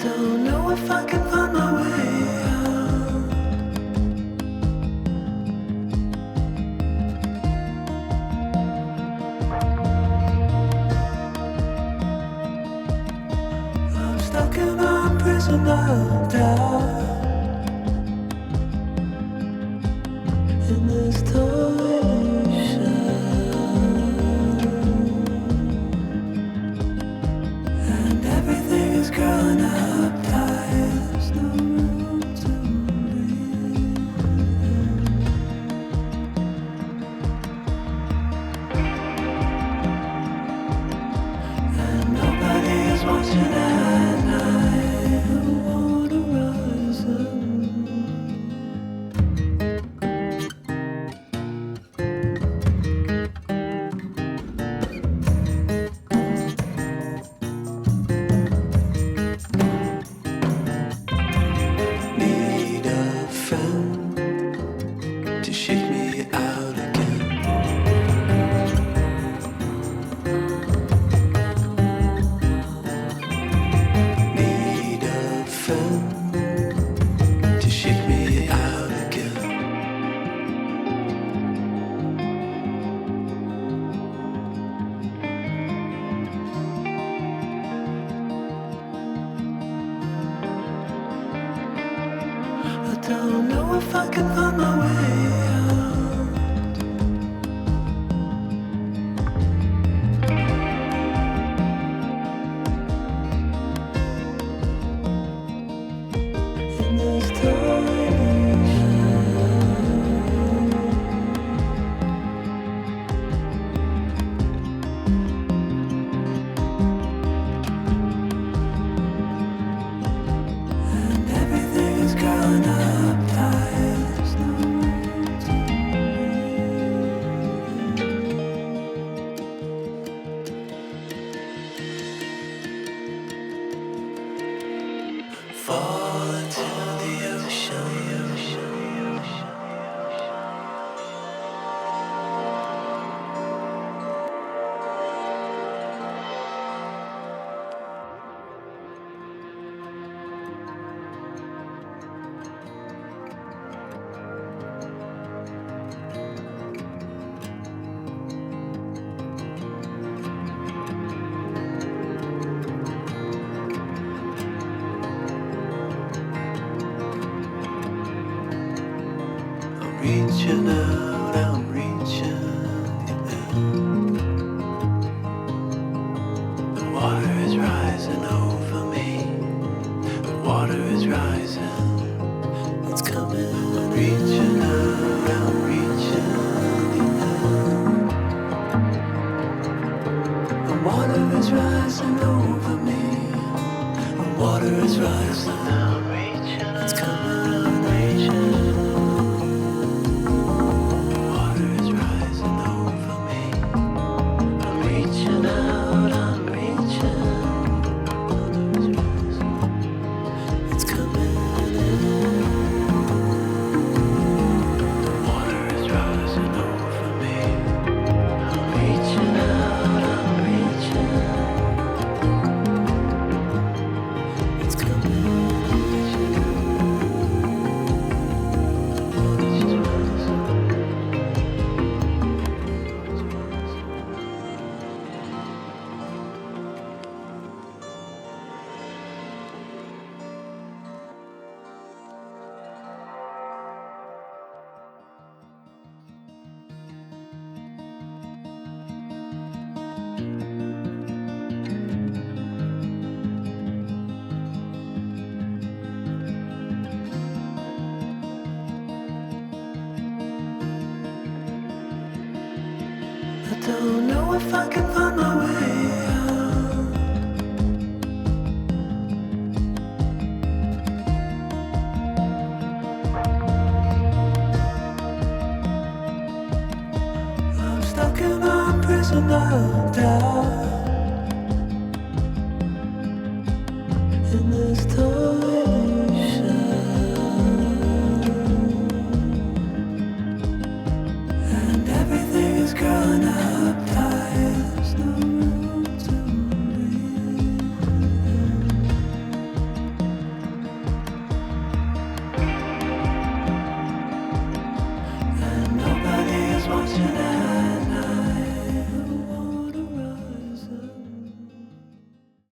don't know if I can find my way out. I'm stuck in a prison of doubt. In this tiny shell, and everything is growing up tight. There's no room to breathe, and nobody is watching at night. The water rises. To shake me out again. Need a friend to shake me out again. I don't know if I can find my way out. In this tiny shell, and everything is growing up tight. There's no room to breathe. Fall into the ocean. Reaching out, I'm reaching the end. The water is rising over me. The water is rising. It's coming. I'm reaching out, I'm reaching the end. The water is rising over me. The water is rising. I'm reaching. It's coming. I'm reaching. I don't know if I can find my way out. I'm stuck in a prison of doubt.